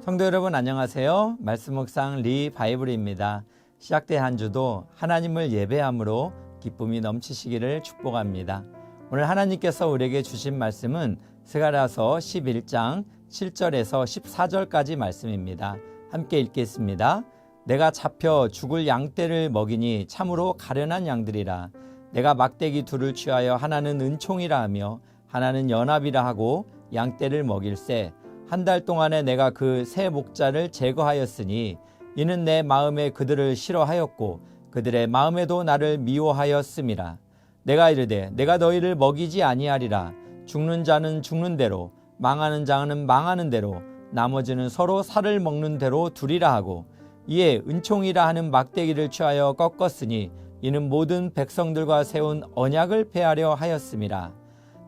성도 여러분 안녕하세요. 말씀 묵상 리바이블입니다. 시작된 한 주도 하나님을 예배함으로 기쁨이 넘치시기를 축복합니다. 오늘 하나님께서 우리에게 주신 말씀은 스가랴서 11장 7절에서 14절까지 말씀입니다. 함께 읽겠습니다. 내가 잡혀 죽을 양떼를 먹이니 참으로 가련한 양들이라. 내가 막대기 둘을 취하여 하나는 은총이라 하며 하나는 연합이라 하고 양떼를 먹일세. 한 달 동안에 내가 그 세 목자를 제거하였으니 이는 내 마음에 그들을 싫어하였고 그들의 마음에도 나를 미워하였음이라. 내가 이르되 내가 너희를 먹이지 아니하리라. 죽는 자는 죽는 대로 망하는 자는 망하는 대로 나머지는 서로 살을 먹는 대로 두리라 하고 이에 은총이라 하는 막대기를 취하여 꺾었으니 이는 모든 백성들과 세운 언약을 폐하려 하였음이라.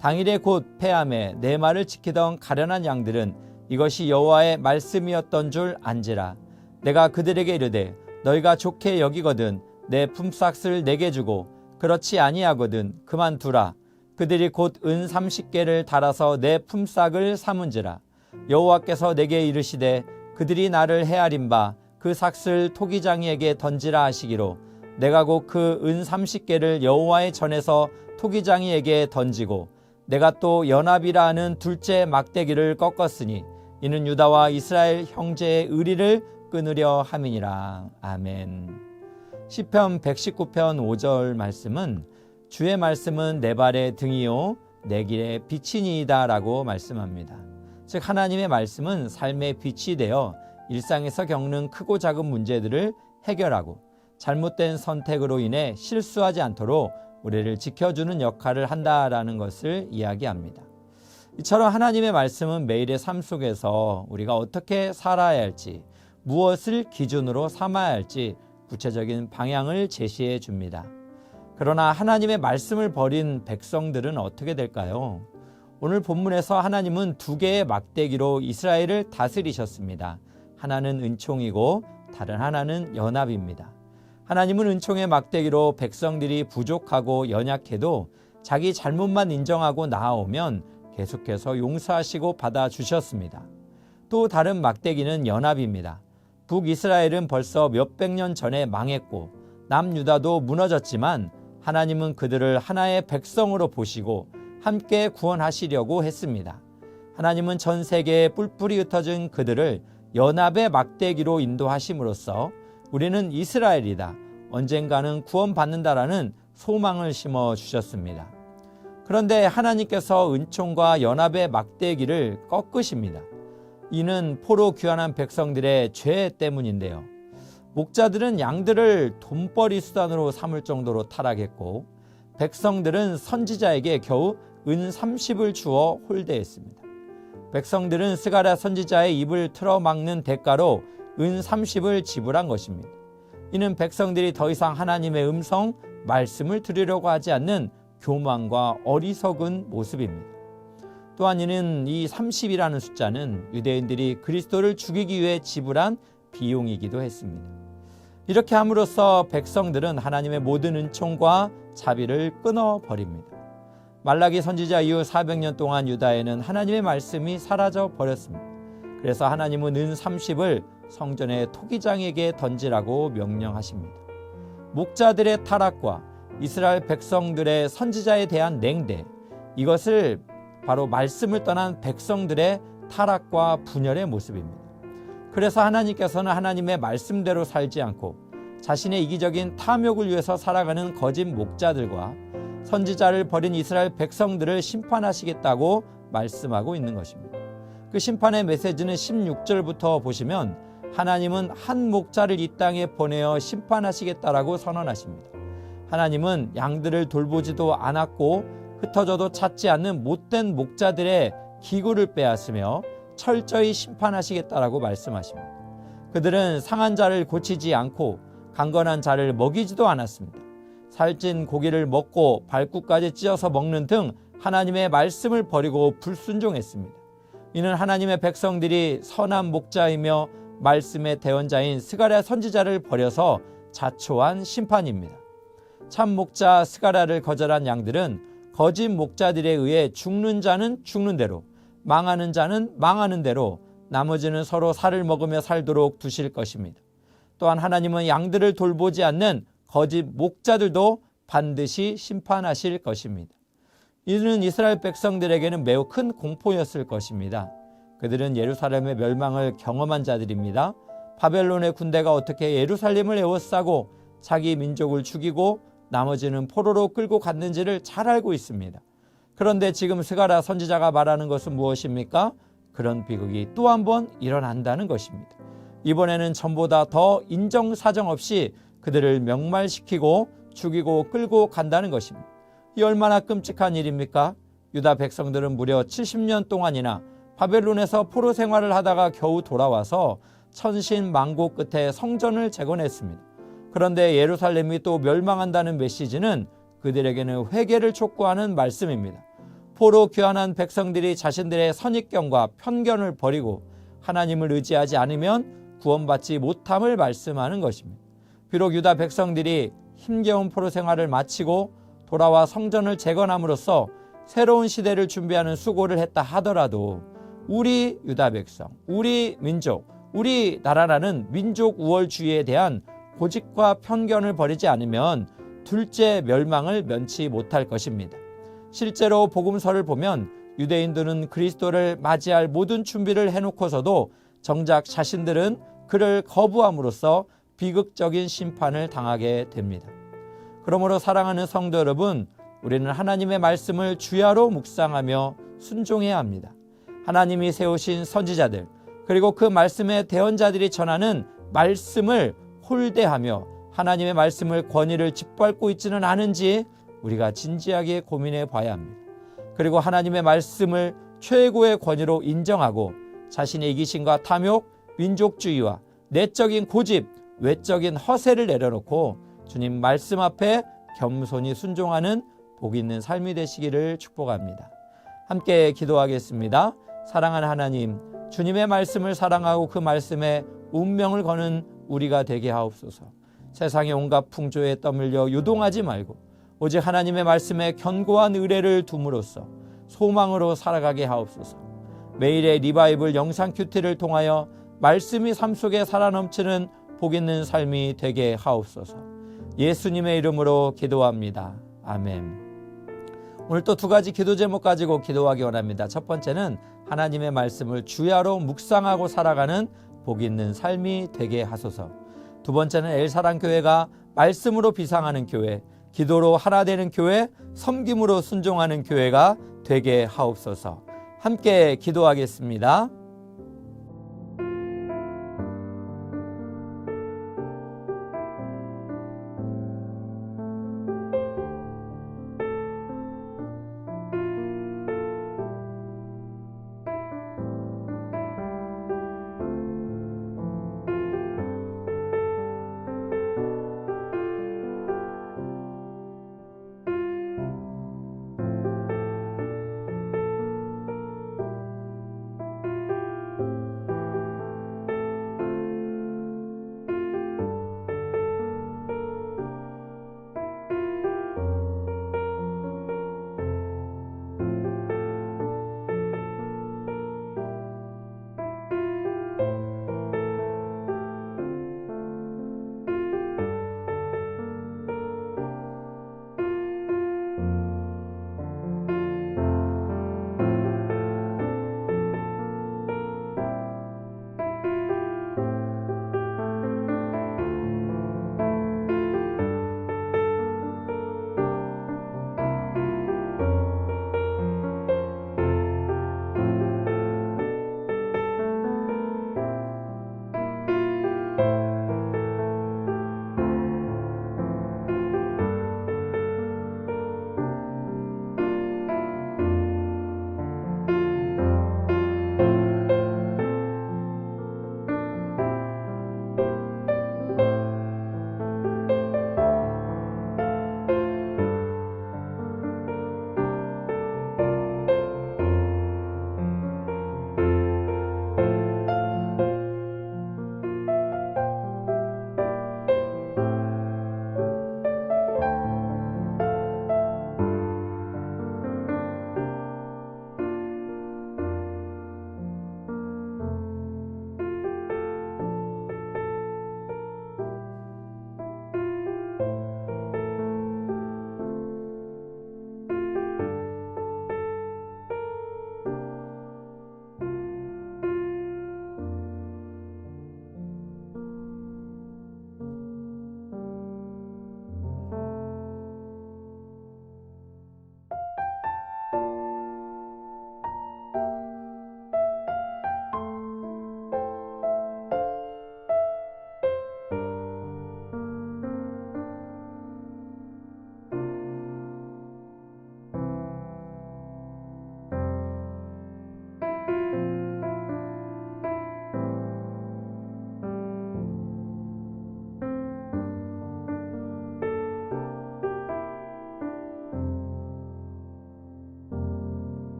당일에 곧 폐함에 내 말을 지키던 가련한 양들은 이것이 여호와의 말씀이었던 줄 안지라. 내가 그들에게 이르되 너희가 좋게 여기거든 내 품삯을 내게 주고 그렇지 아니하거든 그만두라. 그들이 곧 은 30개를 달아서 내 품삯을 삼은지라. 여호와께서 내게 이르시되 그들이 나를 헤아린 바 그 삭을 토기장이에게 던지라 하시기로 내가 곧 그 은 30개를 여호와의 전에서 토기장이에게 던지고 내가 또 연합이라 하는 둘째 막대기를 꺾었으니 이는 유다와 이스라엘 형제의 의리를 끊으려 함이니라. 아멘. 시편 119편 5절 말씀은 주의 말씀은 내 발의 등이요 내 길의 빛이니이다 라고 말씀합니다. 즉 하나님의 말씀은 삶의 빛이 되어 일상에서 겪는 크고 작은 문제들을 해결하고 잘못된 선택으로 인해 실수하지 않도록 우리를 지켜주는 역할을 한다라는 것을 이야기합니다. 이처럼 하나님의 말씀은 매일의 삶 속에서 우리가 어떻게 살아야 할지, 무엇을 기준으로 삼아야 할지 구체적인 방향을 제시해 줍니다. 그러나 하나님의 말씀을 버린 백성들은 어떻게 될까요? 오늘 본문에서 하나님은 두 개의 막대기로 이스라엘을 다스리셨습니다. 하나는 은총이고 다른 하나는 연합입니다. 하나님은 은총의 막대기로 백성들이 부족하고 연약해도 자기 잘못만 인정하고 나아오면 계속해서 용서하시고 받아주셨습니다. 또 다른 막대기는 연합입니다. 북이스라엘은 벌써 몇백 년 전에 망했고 남유다도 무너졌지만 하나님은 그들을 하나의 백성으로 보시고 함께 구원하시려고 했습니다. 하나님은 전 세계에 뿔뿔이 흩어진 그들을 연합의 막대기로 인도하심으로써 우리는 이스라엘이다, 언젠가는 구원받는다라는 소망을 심어주셨습니다. 그런데 하나님께서 은총과 연합의 막대기를 꺾으십니다. 이는 포로 귀환한 백성들의 죄 때문인데요. 목자들은 양들을 돈벌이 수단으로 삼을 정도로 타락했고 백성들은 선지자에게 겨우 은 30을 주어 홀대했습니다. 백성들은 스가랴 선지자의 입을 틀어막는 대가로 은 30을 지불한 것입니다. 이는 백성들이 더 이상 하나님의 음성, 말씀을 들으려고 하지 않는 교만과 어리석은 모습입니다. 또한 이는 이 30이라는 숫자는 유대인들이 그리스도를 죽이기 위해 지불한 비용이기도 했습니다. 이렇게 함으로써 백성들은 하나님의 모든 은총과 자비를 끊어버립니다. 말라기 선지자 이후 400년 동안 유다에는 하나님의 말씀이 사라져 버렸습니다. 그래서 하나님은 은 30을 성전의 토기장에게 던지라고 명령하십니다. 목자들의 타락과 이스라엘 백성들의 선지자에 대한 냉대, 이것을 바로 말씀을 떠난 백성들의 타락과 분열의 모습입니다. 그래서 하나님께서는 하나님의 말씀대로 살지 않고 자신의 이기적인 탐욕을 위해서 살아가는 거짓 목자들과 선지자를 버린 이스라엘 백성들을 심판하시겠다고 말씀하고 있는 것입니다. 그 심판의 메시지는 16절부터 보시면 하나님은 한 목자를 이 땅에 보내어 심판하시겠다라고 선언하십니다. 하나님은 양들을 돌보지도 않았고 흩어져도 찾지 않는 못된 목자들의 기구를 빼앗으며 철저히 심판하시겠다라고 말씀하십니다. 그들은 상한 자를 고치지 않고 강건한 자를 먹이지도 않았습니다. 살찐 고기를 먹고 발국까지 찢어서 먹는 등 하나님의 말씀을 버리고 불순종했습니다. 이는 하나님의 백성들이 선한 목자이며 말씀의 대언자인 스가랴 선지자를 버려서 자초한 심판입니다. 참 목자 스가랴를 거절한 양들은 거짓 목자들에 의해 죽는 자는 죽는 대로, 망하는 자는 망하는 대로 나머지는 서로 살을 먹으며 살도록 두실 것입니다. 또한 하나님은 양들을 돌보지 않는 거짓 목자들도 반드시 심판하실 것입니다. 이는 이스라엘 백성들에게는 매우 큰 공포였을 것입니다. 그들은 예루살렘의 멸망을 경험한 자들입니다. 바벨론의 군대가 어떻게 예루살렘을 에워싸고 자기 민족을 죽이고 나머지는 포로로 끌고 갔는지를 잘 알고 있습니다. 그런데 지금 스가랴 선지자가 말하는 것은 무엇입니까? 그런 비극이 또 한 번 일어난다는 것입니다. 이번에는 전보다 더 인정사정 없이 그들을 명말시키고 죽이고 끌고 간다는 것입니다. 이 얼마나 끔찍한 일입니까? 유다 백성들은 무려 70년 동안이나 바벨론에서 포로 생활을 하다가 겨우 돌아와서 천신만고 끝에 성전을 재건했습니다. 그런데 예루살렘이 또 멸망한다는 메시지는 그들에게는 회개를 촉구하는 말씀입니다. 포로 귀환한 백성들이 자신들의 선입견과 편견을 버리고 하나님을 의지하지 않으면 구원받지 못함을 말씀하는 것입니다. 비록 유다 백성들이 힘겨운 포로 생활을 마치고 돌아와 성전을 재건함으로써 새로운 시대를 준비하는 수고를 했다 하더라도 우리 유다 백성, 우리 민족, 우리 나라라는 민족 우월주의에 대한 고집과 편견을 버리지 않으면 둘째 멸망을 면치 못할 것입니다. 실제로 복음서를 보면 유대인들은 그리스도를 맞이할 모든 준비를 해놓고서도 정작 자신들은 그를 거부함으로써 비극적인 심판을 당하게 됩니다. 그러므로 사랑하는 성도 여러분, 우리는 하나님의 말씀을 주야로 묵상하며 순종해야 합니다. 하나님이 세우신 선지자들, 그리고 그 말씀의 대언자들이 전하는 말씀을 홀대하며 하나님의 말씀을 권위를 짓밟고 있지는 않은지 우리가 진지하게 고민해 봐야 합니다. 그리고 하나님의 말씀을 최고의 권위로 인정하고 자신의 이기심과 탐욕, 민족주의와 내적인 고집, 외적인 허세를 내려놓고 주님 말씀 앞에 겸손히 순종하는 복 있는 삶이 되시기를 축복합니다. 함께 기도하겠습니다. 사랑하는 하나님, 주님의 말씀을 사랑하고 그 말씀에 운명을 거는 우리가 되게 하옵소서. 세상의 온갖 풍조에 떠밀려 요동하지 말고 오직 하나님의 말씀에 견고한 의뢰를 둠으로써 소망으로 살아가게 하옵소서. 매일의 리바이블 영상 큐티를 통하여 말씀이 삶 속에 살아넘치는 복 있는 삶이 되게 하옵소서. 예수님의 이름으로 기도합니다. 아멘. 오늘 또 두 가지 기도 제목 가지고 기도하기 원합니다. 첫 번째는 하나님의 말씀을 주야로 묵상하고 살아가는 복 있는 삶이 되게 하소서. 두 번째는 엘사랑교회가 말씀으로 비상하는 교회, 기도로 하나 되는 교회, 섬김으로 순종하는 교회가 되게 하옵소서. 함께 기도하겠습니다.